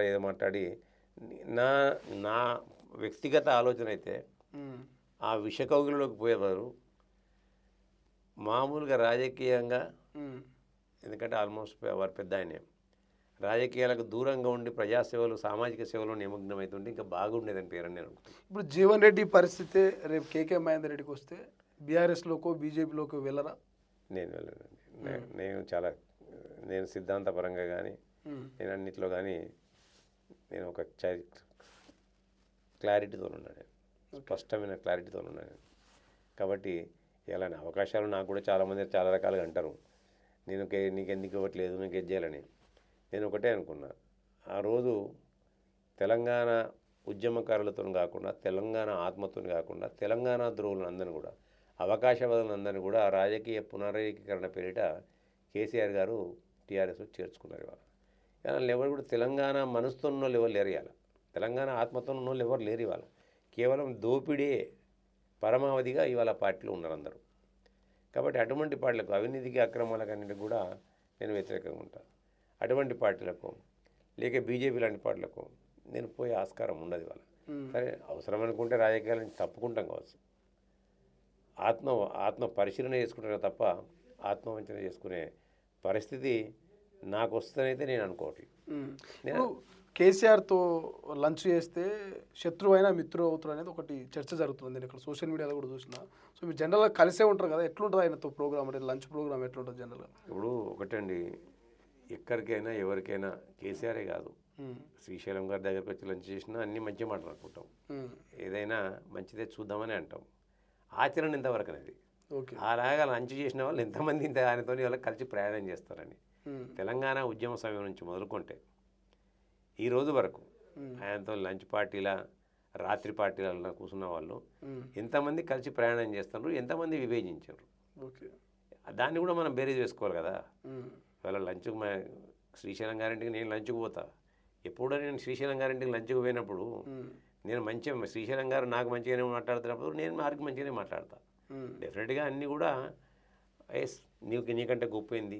ఏదో మాట్లాడి నా నా వ్యక్తిగత ఆలోచన అయితే ఆ విషకౌగులలోకి పోయేవారు మామూలుగా రాజకీయంగా, ఎందుకంటే ఆల్మోస్ట్ వారు పెద్ద ఆయనే, రాజకీయాలకు దూరంగా ఉండి ప్రజాసేవలు సామాజిక సేవలో నిమగ్నమవుతుంటే ఇంకా బాగుండేదని పేరని నేను అనుకుంటున్నాను. ఇప్పుడు జీవన్ రెడ్డి పరిస్థితి రేపు కేకే మహేందర్ రెడ్డికి వస్తే బీఆర్ఎస్లోకో బీజేపీలోకి వెళ్ళరా? నేను వెళ్ళానండి. నేను సిద్ధాంతపరంగా కానీ నేను అన్నిట్లో కానీ నేను ఒక క్లారిటీతో ఉన్నాను, స్పష్టమైన క్లారిటీతో ఉన్నాను. కాబట్టి ఇలాంటి అవకాశాలు నాకు కూడా చాలామంది చాలా రకాలుగా అంటారు, నీకు ఎందుకు ఇవ్వట్లేదు, నీకు ఏది చేయాలని. నేను ఒకటే అనుకున్నా, ఆ రోజు తెలంగాణ ఉద్యమకారులతో కాకుండా, తెలంగాణ ఆత్మతో కాకుండా, తెలంగాణ ద్రోవులను అందరినీ కూడా, అవకాశవాదులందరినీ కూడా రాజకీయ పునరేకీకరణ పేరిట కేసీఆర్ గారు టీఆర్ఎస్ చేర్చుకున్నారు. ఇవాళ ఎవరు కూడా తెలంగాణ మనసుతో ఉన్న వాళ్ళు ఎవరు లేరు, ఇవాళ తెలంగాణ ఆత్మతో ఉన్న వాళ్ళు ఎవరు లేరు. ఇవాళ కేవలం దోపిడే పరమావధిగా ఇవాళ పార్టీలో ఉన్నారు అందరూ. కాబట్టి అటువంటి పార్టీలకు, అవినీతికి అక్రమాలకు అన్నింటికి కూడా నేను వ్యతిరేకంగా ఉంటాను. అటువంటి పార్టీలకు లేక బీజేపీ లాంటి పార్టీలకు నేను పోయే ఆస్కారం ఉండదు ఇవాళ. సరే, అవసరం అనుకుంటే రాజకీయాల నుంచి తప్పుకుంటాం కావచ్చు, ఆత్మ పరిశీలన చేసుకుంటాను తప్ప ఆత్మవంచన చేసుకునే పరిస్థితి నాకు వస్తుందనైతే నేను అనుకోవట్లేదు. కేసీఆర్తో లంచ్ చేస్తే శత్రువు అయినా మిత్రుడు అవుతారు అనేది ఒకటి చర్చ జరుగుతుంది. నేను ఇక్కడ సోషల్ మీడియాలో కూడా చూసిన. సో మీరు జనరల్గా కలిసే ఉంటారు కదా, ఎట్లుంటుంది ఆయనతో ప్రోగ్రామ్, అంటే లంచ్ ప్రోగ్రామ్ ఎట్లుంటుంది జనరల్గా? ఇప్పుడు ఒకటండి, ఎక్కడికైనా ఎవరికైనా కేసీఆరే కాదు, శ్రీశైలం గారి దగ్గరికి వచ్చి లంచ్ చేసినా అన్నీ మంచిగా మాట్లాడుకుంటాం, ఏదైనా మంచిదే చూద్దామని అంటాం. ఆచరణ ఇంతవరకు అనేది అలాగా లంచ్ చేసిన వాళ్ళు ఎంతమంది ఆయనతో వాళ్ళకి కలిసి ప్రయాణం చేస్తారని. తెలంగాణ ఉద్యమ సమయం నుంచి మొదలుకుంటే ఈ రోజు వరకు ఆయనతో లంచ్ పార్టీల, రాత్రి పార్టీల కూర్చున్న వాళ్ళు ఎంతమంది కలిసి ప్రయాణం చేస్తున్నారు, ఎంతమంది విభేజించారు, దాన్ని కూడా మనం బేరీజ్ వేసుకోవాలి కదా. ఇవాళ లంచ్కి శ్రీశైలం గారింటికి నేను లంచ్కి పోతా, ఎప్పుడో నేను శ్రీశైలం గారింటికి లంచ్కి పోయినప్పుడు నేను మంచిగా, శ్రీశైలం గారు నాకు మంచిగానే మాట్లాడుతున్నప్పుడు నేను వారికి మంచిగానే మాట్లాడతా. డెఫినెట్గా అన్నీ కూడా ఎస్ నీకంటే గొప్పైంది,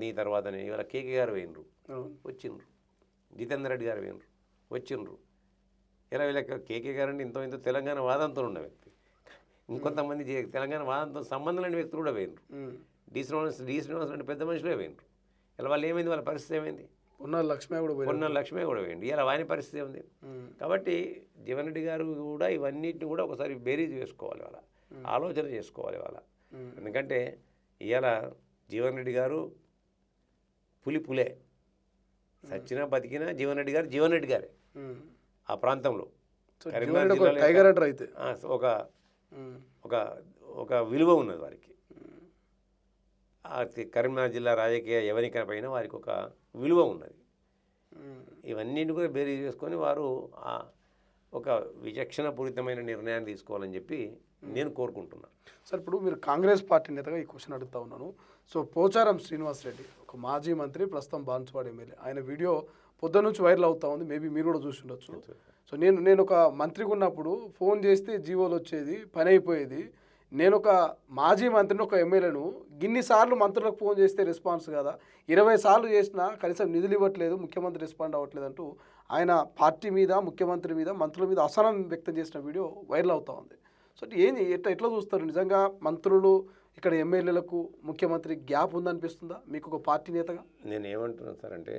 నీ తర్వాతనే. ఇవాళ కేకే గారు వేయినరు, వచ్చిండ్రు, జితేందర్ రెడ్డి గారు వేయినరు, వచ్చిండ్రు. ఇలా వీళ్ళకి కేకే గారు అంటే ఇంత తెలంగాణ వాదంతో ఉన్న వ్యక్తి, ఇంకొంతమంది తెలంగాణ వాదంతో సంబంధం లేని వ్యక్తులు కూడా వేయినరు. డి శ్రీనివాస్ అంటే పెద్ద మనుషులే వేయినరు. ఇలా వాళ్ళు ఏమైంది, వాళ్ళ పరిస్థితి ఏమైంది? పొన్నాల లక్ష్మే కూడా వేయండి, ఇలా వాని పరిస్థితి ఉంది. కాబట్టి జీవన్ రెడ్డి గారు కూడా ఇవన్నిటిని కూడా ఒకసారి బేరీజ్ వేసుకోవాలి, వాళ్ళ ఆలోచన చేసుకోవాలి వాళ్ళ. ఎందుకంటే ఇవాళ జీవన్ రెడ్డి గారు పులే, సచ్చినా బతికినా జీవన్ రెడ్డి గారే ఆ ప్రాంతంలో. కరీంనగర్ అయితే ఒక విలువ ఉన్నది వారికి. కరీంనగర్ జిల్లా రాజకీయ ఎవరికైనా పైన వారికి ఒక విలువ ఉన్నది. ఇవన్నింటిని కూడా బేరీజ్ చేసుకొని వారు ఒక విచక్షణపూరితమైన నిర్ణయాన్ని తీసుకోవాలని చెప్పి నేను కోరుకుంటున్నాను. సార్, ఇప్పుడు మీరు కాంగ్రెస్ పార్టీ నేతగా ఈ క్వశ్చన్ అడుగుతా ఉన్నాను. సో పోచారం శ్రీనివాస్ రెడ్డి ఒక మాజీ మంత్రి, ప్రస్తుతం బాన్సువాడ ఎమ్మెల్యే, ఆయన వీడియో పొద్దున్న నుంచి వైరల్ అవుతా ఉంది, మేబీ మీరు కూడా చూసి ఉండొచ్చు. సో నేను ఒక మంత్రిగా ఉన్నప్పుడు ఫోన్ చేస్తే జీవోలు వచ్చేది, పని అయిపోయేది. నేను ఒక మాజీ మంత్రిని, ఒక ఎమ్మెల్యేను గిన్నిసార్లు మంత్రులకు ఫోన్ చేస్తే రెస్పాన్స్ కదా, 20 సార్లు చేసినా కనీసం నిధులు ఇవ్వట్లేదు, ముఖ్యమంత్రి రెస్పాండ్ అవ్వట్లేదు అంటూ ఆయన పార్టీ మీద, ముఖ్యమంత్రి మీద, మంత్రుల మీద అసహనం వ్యక్తం చేసిన వీడియో వైరల్ అవుతా ఉంది. సో ఏంది, ఎట్లా చూస్తారు? నిజంగా మంత్రులు, ఇక్కడ ఎమ్మెల్యేలకు ముఖ్యమంత్రి గ్యాప్ ఉందనిపిస్తుందా మీకు ఒక పార్టీ నేతగా? నేను ఏమంటున్నాను సార్ అంటే,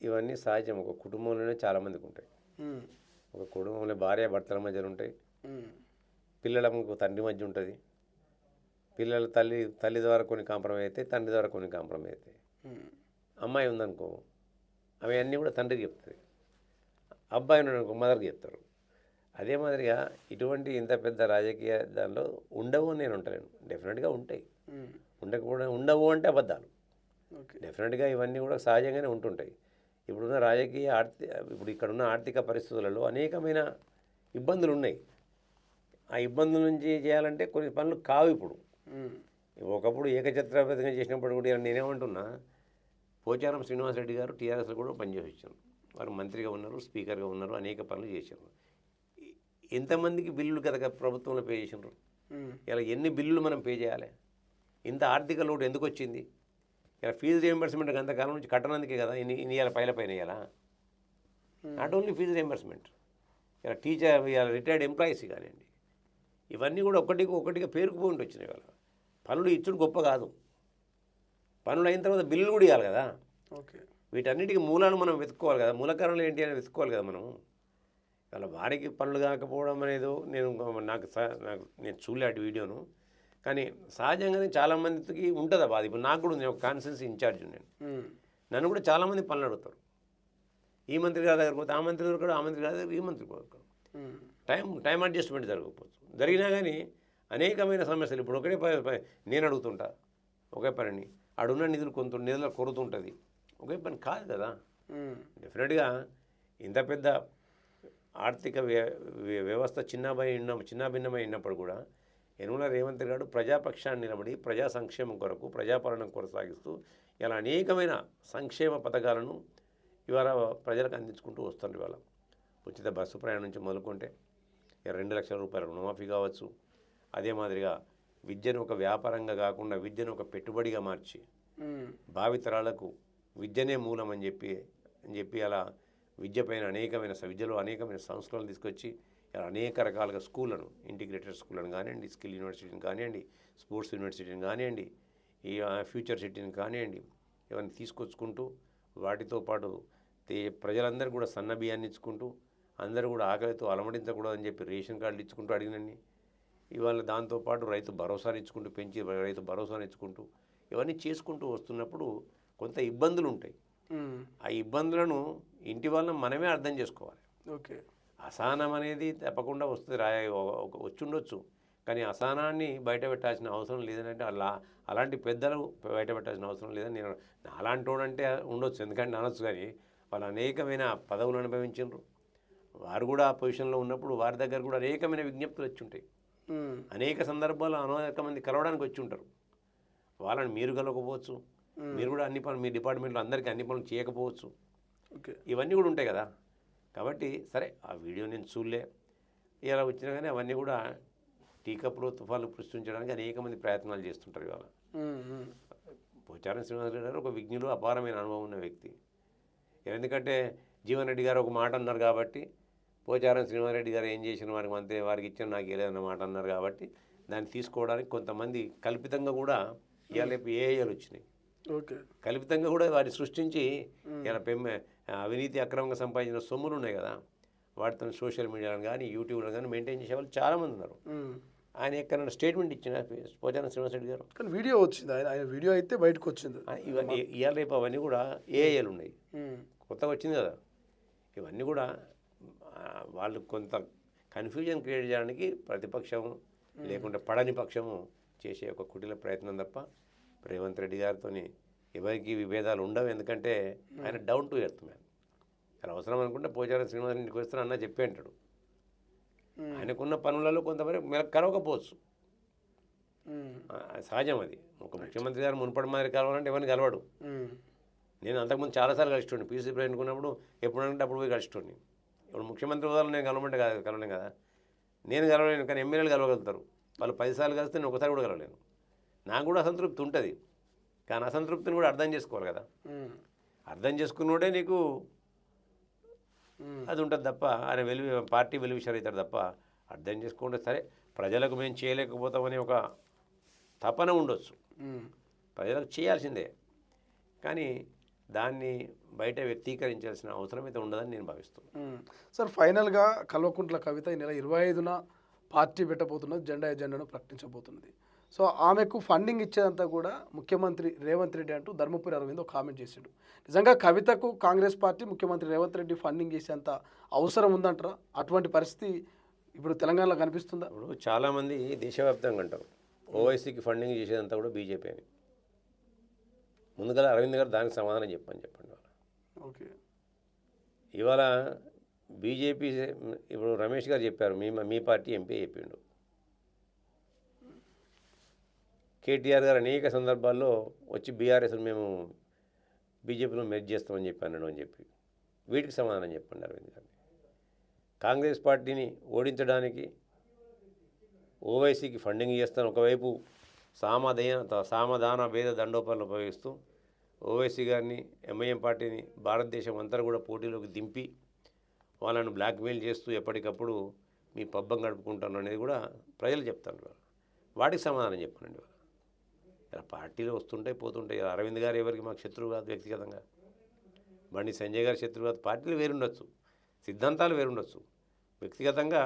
ఇవన్నీ సహజం, ఒక కుటుంబంలోనే చాలామందికి ఉంటాయి. ఒక కుటుంబంలో భార్య భర్తల మధ్య ఉంటాయి, పిల్లలకు తండ్రి మధ్య ఉంటుంది, పిల్లల తల్లి ద్వారా కొన్ని కాంప్రమైజ్ అవుతాయి, తండ్రి ద్వారా కొన్ని కాంప్రమైజ్ అవుతాయి. అమ్మాయి ఉందనుకో, అవి అన్నీ కూడా తండ్రికి చెప్తుంది. అబ్బాయి ఉన్నాడు మదర్కి చెప్తారు. అదే మాదిరిగా ఇటువంటి ఇంత పెద్ద రాజకీయ దానిలో ఉండవు అని నేను ఉంటాను. డెఫినెట్గా ఉంటాయి. ఉండకపోవడం ఉండవు అంటే అబద్ధాలు. డెఫినెట్గా ఇవన్నీ కూడా సహజంగానే ఉంటుంటాయి. ఇప్పుడున్న రాజకీయ ఇప్పుడు ఇక్కడున్న ఆర్థిక పరిస్థితులలో అనేకమైన ఇబ్బందులు ఉన్నాయి. ఆ ఇబ్బందుల నుంచి చేయాలంటే కొన్ని పనులు కావు ఇప్పుడు. ఒకప్పుడు ఏకఛత్రాధిపతిగా చేసినప్పుడు కూడా నేనేమంటున్నా, పోచారం శ్రీనివాసరెడ్డి గారు టీఆర్ఎస్లో కూడా పనిచేసి వచ్చారు. వారు మంత్రిగా ఉన్నారు, స్పీకర్గా ఉన్నారు, అనేక పనులు చేశారు. ఎంతమందికి బిల్లులు కదా ప్రభుత్వంలో పే చేసినారు? ఇలా ఎన్ని బిల్లులు మనం పే చేయాలి? ఇంత ఆర్థిక లోటు ఎందుకు వచ్చింది? ఇలా ఫీజు రియంబర్స్మెంట్ అంతకాలం నుంచి కట్టనందుకే కదా ఇన్ని ఇవాళ పైన ఇవ్వాలా? నాట్ ఓన్లీ ఫీజు రియంబర్స్మెంట్, ఇలా టీచర్ ఇలా రిటైర్డ్ ఎంప్లాయీస్ కానివ్వండి, ఇవన్నీ కూడా ఒకటిగా పేరుకుపోయి వచ్చినాయి. ఇవాళ పనులు ఇచ్చుడు గొప్ప కాదు, పనులు అయిన తర్వాత బిల్లులు కూడా ఇవ్వాలి కదా. వీటన్నిటికీ మూలాలు మనం వెతుక్కోవాలి కదా, మూల కారణాలు ఏంటి అని వెతుక్కోవాలి కదా మనం. అలా వారికి పనులు కాకపోవడం అనేది నేను చూడలేటి వీడియోను, కానీ సహజంగానే చాలామందికి ఉంటుంది బాధ. ఇప్పుడు నాకు కూడా నేను ఒక కాన్స్టిట్యున్సీ ఇన్ఛార్జ్, నన్ను కూడా చాలామంది పనులు అడుగుతారు. ఈ మంత్రి గారి దగ్గర పోతే ఆ మంత్రి దొరకడు, ఆ మంత్రి గారి దగ్గర ఈ మంత్రి దొరకడు. టైం అడ్జస్ట్మెంట్ జరగకపోవచ్చు. జరిగినా కానీ అనేకమైన సమస్యలు. ఇప్పుడు నేను అడుగుతుంటా ఒకే పనిని, అడున్న నిధుల కొరత ఉంటుంది. ఒకే పని కాదు కదా. డెఫినెట్గా ఇంత పెద్ద ఆర్థిక వ్యవస్థ చిన్నాభిన్నమై ఉన్నప్పుడు కూడా యనమల రేవంత్ గారు ప్రజాపక్షాన్ని నిలబడి ప్రజా సంక్షేమం కొరకు ప్రజాపాలన కొనసాగిస్తూ ఇలా అనేకమైన సంక్షేమ పథకాలను ఇవాళ ప్రజలకు అందించుకుంటూ వస్తుంది. ఇవాళ ఉచిత బస్సు ప్రయాణం నుంచి మొదలుకుంటే 2 లక్షల రూపాయల రుణమాఫీ కావచ్చు. అదే మాదిరిగా విద్యను ఒక వ్యాపారంగా కాకుండా విద్యను ఒక పెట్టుబడిగా మార్చి భావితరాలకు విద్యనే మూలం అని చెప్పి అలా విద్యపైన విద్యలో అనేకమైన సంస్కరణలు తీసుకొచ్చి ఇలా అనేక రకాలుగా స్కూళ్ళను, ఇంటిగ్రేటెడ్ స్కూళ్ళను కానివ్వండి, స్కిల్ యూనివర్సిటీని కానివ్వండి, స్పోర్ట్స్ యూనివర్సిటీని కానివ్వండి, ఈ ఫ్యూచర్ సిటీని కానివ్వండి, ఇవన్నీ తీసుకొచ్చుకుంటూ వాటితో పాటు ప్రజలందరూ కూడా సన్న బియ్యాన్ని ఇచ్చుకుంటూ అందరూ కూడా ఆకలితో అలమటించకూడదని చెప్పి రేషన్ కార్డులు ఇచ్చుకుంటూ అడిగినండి. ఇవాళ దాంతోపాటు రైతు భరోసాను ఇచ్చుకుంటూ రైతు భరోసాను ఇచ్చుకుంటూ ఇవన్నీ చేసుకుంటూ వస్తున్నప్పుడు కొంత ఇబ్బందులు ఉంటాయి. ఆ ఇబ్బందులను ఇంటి వాళ్ళని మనమే అర్థం చేసుకోవాలి. అసహనం అనేది తప్పకుండా వస్తుంది, వచ్చుండొచ్చు. కానీ అసహనాన్ని బయట పెట్టాల్సిన అవసరం లేదంటే అలాంటి పెద్దలు బయట పెట్టాల్సిన అవసరం లేదని నేను అలాంటి వాడంటే ఉండొచ్చు, ఎందుకంటే అనొచ్చు. కానీ వాళ్ళు అనేకమైన పదవులు అనుభవించారు. వారు కూడా ఆ పొజిషన్లో ఉన్నప్పుడు వారి దగ్గర కూడా అనేకమైన విజ్ఞప్తులు వచ్చి ఉంటాయి. అనేక సందర్భాల్లో అనేక మంది కలవడానికి వచ్చి ఉంటారు. వాళ్ళని మీరు కలవకపోవచ్చు, మీరు కూడా అన్ని పనులు మీ డిపార్ట్మెంట్లో అందరికీ అన్ని పనులు చేయకపోవచ్చు. ఇవన్నీ కూడా ఉంటాయి కదా. కాబట్టి సరే, ఆ వీడియో నేను చూడలే, ఇలా వచ్చినా కానీ అవన్నీ కూడా టీకప్లో తుఫాన్లు సృష్టించడానికి అనేక మంది ప్రయత్నాలు చేస్తుంటారు. ఇవాళ పోచారం శ్రీనివాసరెడ్డి గారు ఒక విజ్ఞులు, అపారమైన అనుభవం ఉన్న వ్యక్తి. ఎందుకంటే జీవన్ రెడ్డి గారు ఒక మాట అన్నారు కాబట్టి, పోచారం శ్రీనివాసరెడ్డి గారు ఏం చేసిన వారికి ఇచ్చిన నాకు ఏదైనా మాట అన్నారు కాబట్టి దాన్ని తీసుకోవడానికి కొంతమంది కల్పితంగా కూడా ఇవాళ ఏఐలు వచ్చినాయి. కల్పితంగా కూడా వాటిని సృష్టించి ఇలా అవినీతి అక్రమంగా సంపాదించిన సొమ్ములు ఉన్నాయి కదా, వాటితో సోషల్ మీడియాలో కానీ యూట్యూబ్లో కానీ మెయింటైన్ చేసే వాళ్ళు చాలామంది ఉన్నారు. ఆయన ఎక్కడ స్టేట్మెంట్ ఇచ్చిన పోచారం శ్రీనివాసరెడ్డి గారు, కానీ వీడియో వచ్చింది, ఆయన వీడియో అయితే బయటకు వచ్చింది. ఇవన్నీ ఇవాళ రేపు అవన్నీ కూడా ఏఐలు ఉన్నాయి, కొత్తగా వచ్చింది కదా. ఇవన్నీ కూడా వాళ్ళు కొంత కన్ఫ్యూజన్ క్రియేట్ చేయడానికి ప్రతిపక్షం లేకుంటే పడని పక్షము చేసే ఒక కుటిల ప్రయత్నం తప్ప రేవంత్ రెడ్డి గారితో ఎవరికి విభేదాలు ఉండవు. ఎందుకంటే ఆయన డౌన్ టు ఎర్త్ మ్యాన్. అలా అవసరం అనుకుంటే పోచారం శ్రీనివాసరెడ్డి ఇంటికి వస్తాను అన్న చెప్పే అంటాడు. ఆయనకున్న పనులలో కొంతమంది కలవకపోవచ్చు, సహజం అది. ఒక ముఖ్యమంత్రి గారు మునుపటి మాదిరి కలవాలంటే ఎవరిని కలవడు. నేను అంతకుముందు చాలాసార్లు కలిసిటోండి, పీసీ ప్రెసిడెంట్ ఉన్నప్పుడు ఎప్పుడంటే అప్పుడు పోయి కలిసిటోండి. ఇప్పుడు ముఖ్యమంత్రి హోదాలో నేను కలవమంటే కలవలేను కదా. నేను కలవలేను, కానీ ఎమ్మెల్యేలు కలవగలుగుతారు. వాళ్ళు 10 సార్లు కలిస్తే నేను ఒకసారి కూడా కలవలేను. నాకు కూడా అసంతృప్తి ఉంటుంది, కానీ అసంతృప్తిని కూడా అర్థం చేసుకోవాలి కదా. అర్థం చేసుకున్నోడే నీకు అది ఉంటుంది తప్ప ఆయన పార్టీ వెలువిషారు అవుతాడు తప్ప అర్థం చేసుకుంటే సరే ప్రజలకు మేము చేయలేకపోతామని ఒక తపన ఉండొచ్చు, ప్రజలకు చేయాల్సిందే. కానీ దాన్ని బయట వ్యక్తీకరించాల్సిన అవసరం అయితే ఉండదని నేను భావిస్తున్నాను. సార్, ఫైనల్గా కల్వకుంట్ల కవిత ఈ నెల 25న పార్టీ పెట్టబోతున్నది, జెండాను ప్రకటించబోతున్నది. సో ఆమెకు ఫండింగ్ ఇచ్చేదంతా కూడా ముఖ్యమంత్రి రేవంత్ రెడ్డి అంటూ ధర్మపురి అరవింద్ ఒక కామెంట్ చేసిండు. నిజంగా కవితకు కాంగ్రెస్ పార్టీ ముఖ్యమంత్రి రేవంత్ రెడ్డి ఫండింగ్ చేసేంత అవసరం ఉందంటారా? అటువంటి పరిస్థితి ఇప్పుడు తెలంగాణలో కనిపిస్తుందా? ఇప్పుడు చాలామంది దేశవ్యాప్తంగా అంటారు ఓవైసీకి ఫండింగ్ చేసేదంతా కూడా బీజేపీ అని. ముందుగా అరవింద్ గారు దానికి సమాధానం చెప్పండి వాళ్ళు. ఓకే, ఇవాళ బీజేపీ ఇప్పుడు రమేష్ గారు చెప్పారు, మీ పార్టీ ఎంపీ చెప్పిండు. కేటీఆర్ గారు అనేక సందర్భాల్లో వచ్చి బీఆర్ఎస్ మేము బీజేపీలో మెర్జ్ చేస్తామని చెప్పాను అని చెప్పి, వీటికి సమాధానం చెప్పండి అరవింద్ గారిని. కాంగ్రెస్ పార్టీని ఓడించడానికి ఓవైసీకి ఫండింగ్ చేస్తాను ఒకవైపు సామధాన భేద దండోపాలను ఉపయోగిస్తూ ఓవైసీ గారిని ఎంఐఎం పార్టీని భారతదేశం అంతా కూడా పోటీలోకి దింపి వాళ్ళను బ్లాక్మెయిల్ చేస్తూ ఎప్పటికప్పుడు మీ పబ్బం గడుపుకుంటాను అనేది కూడా ప్రజలు చెప్తాను. వాటికి సమాధానం చెప్పనండి. ఇలా పార్టీలు వస్తుంటాయి పోతుంటాయి. ఇలా అరవింద్ గారు ఎవరికి మాకు శత్రువు కాదు వ్యక్తిగతంగా, బండి సంజయ్ గారు శత్రువు కాదు. పార్టీలు వేరుండొచ్చు, సిద్ధాంతాలు వేరుండొచ్చు. వ్యక్తిగతంగా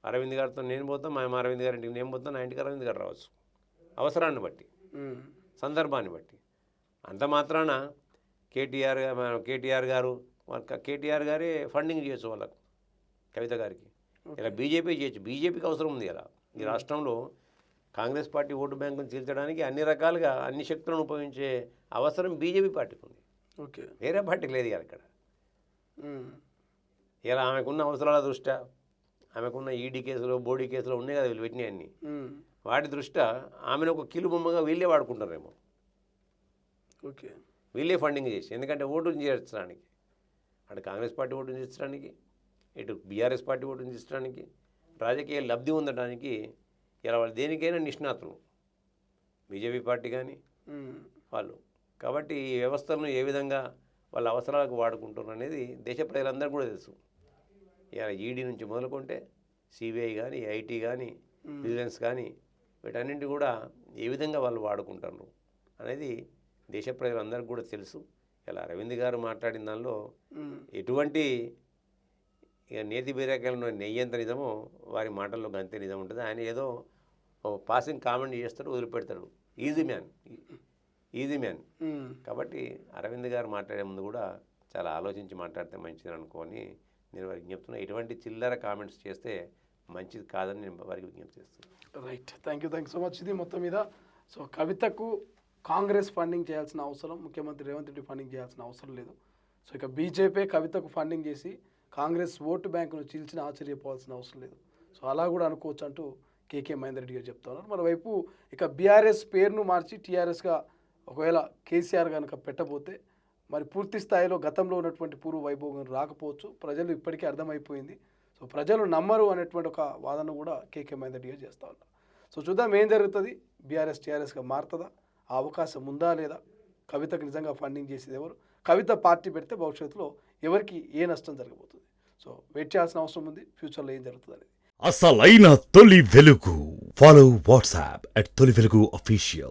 అరవింద్ గారితో నేను పోతాను, మా అరవింద్ గారి ఇంటికి నేను పోతాను, నా ఇంటికి అరవింద్ గారు రావచ్చు, అవసరాన్ని బట్టి సందర్భాన్ని బట్టి. అంత మాత్రాన కేటీఆర్ గారే ఫండింగ్ చేయొచ్చు వాళ్ళకు, కవిత గారికి. ఇలా బీజేపీ చేయొచ్చు, బీజేపీకి అవసరం ఉంది. ఇలా ఈ రాష్ట్రంలో కాంగ్రెస్ పార్టీ ఓటు బ్యాంకును చీల్చడానికి అన్ని రకాలుగా అన్ని శక్తులను ఉపయోగించే అవసరం బీజేపీ పార్టీకి ఉంది. ఓకే, వేరే పార్టీకి లేదు. ఇక్కడ ఇలా ఆమెకున్న అవసరాల దృష్ట్యా, ఆమెకున్న ఈడీ కేసులో బోడీ కేసులో ఉన్నాయి కదా వీళ్ళు పెట్టినాయి అన్నీ, వాటి దృష్ట్యా ఆమెను ఒక కీలు బొమ్మగా వీళ్ళే వాడుకుంటారేమో. ఓకే, వీళ్ళే ఫండింగ్ చేసి, ఎందుకంటే ఓటును చేర్చడానికి, అటు కాంగ్రెస్ పార్టీ ఓటును చేర్చడానికి, ఇటు బీఆర్ఎస్ పార్టీ ఓటును చేర్చడానికి, రాజకీయ లబ్ధి ఉండడానికి ఇలా వాళ్ళు దేనికైనా నిష్ణాతులు, బీజేపీ పార్టీ కానీ వాళ్ళు. కాబట్టి ఈ వ్యవస్థలను ఏ విధంగా వాళ్ళ అవసరాలకు వాడుకుంటున్నారు అనేది దేశ ప్రజలందరూ కూడా తెలుసు. ఇలా ఈడీ నుంచి మొదలుకుంటే సిబిఐ కానీ, ఐటీ కానీ, విజిలెన్స్ కానీ, వీటన్నింటి కూడా ఏ విధంగా వాళ్ళు వాడుకుంటున్నారు అనేది దేశ ప్రజలందరికీ కూడా తెలుసు. ఇలా అరవింద్ గారు మాట్లాడిన దానిలో ఎటువంటి ఇక నేతి బీరకాయలను నెయ్యంత నిజమో వారి మాటల్లో గంతే నిజం ఉంటుంది. ఆయన ఏదో పాసింగ్ కామెంట్ చేస్తాడు, వదిలిపెడతాడు. Easy man. కాబట్టి అరవింద్ గారు మాట్లాడే ముందు కూడా చాలా ఆలోచించి మాట్లాడితే మంచిది అనుకోని నేను వారికి విజ్ఞప్తున్నా. ఎటువంటి చిల్లర కామెంట్స్ చేస్తే మంచిది కాదని నేను వారికి విజ్ఞప్తి చేస్తున్నాను. Right, thank you so much. ఇది మొత్తం మీద సో కవితకు కాంగ్రెస్ ఫండింగ్ చేయాల్సిన అవసరం, ముఖ్యమంత్రి రేవంత్ రెడ్డి ఫండింగ్ చేయాల్సిన అవసరం లేదు. సో ఇక బీజేపీ కవితకు ఫండింగ్ చేసి కాంగ్రెస్ ఓటు బ్యాంకును చీల్చిన ఆశ్చర్యపోవాల్సిన అవసరం లేదు. సో అలా కూడా అనుకోవచ్చు అంటూ కేకే మహేందర్ రెడ్డి గారు చెప్తా ఉన్నారు. మరోవైపు ఇక బీఆర్ఎస్ పేరును మార్చి టీఆర్ఎస్గా ఒకవేళ కేసీఆర్ కనుక పెట్టబోతే మరి పూర్తి స్థాయిలో గతంలో ఉన్నటువంటి పూర్వ వైభవం రాకపోవచ్చు. ప్రజలు ఇప్పటికీ అర్థమైపోయింది. సో ప్రజలు నమ్మరు అనేటువంటి ఒక వాదన కూడా కేకే మహేందర్ రెడ్డి గారు చేస్తూ ఉన్నారు. సో చూద్దాం ఏం జరుగుతుంది. బీఆర్ఎస్ టీఆర్ఎస్గా మారుతుందా? ఆ అవకాశం ఉందా లేదా? కవితకు నిజంగా ఫండింగ్ చేసేది ఎవరు? కవిత పార్టీ పెడితే భవిష్యత్తులో ఎవరికి ఏ నష్టం జరగబోతుంది? సో వెయిట్ చేయాల్సిన అవసరం ఉంది ఫ్యూచర్లో ఏం జరుగుతుంది అనేది. అసలైన తొలి వెలుగు. ఫాలో వాట్సాప్ @తొలి వెలుగు official.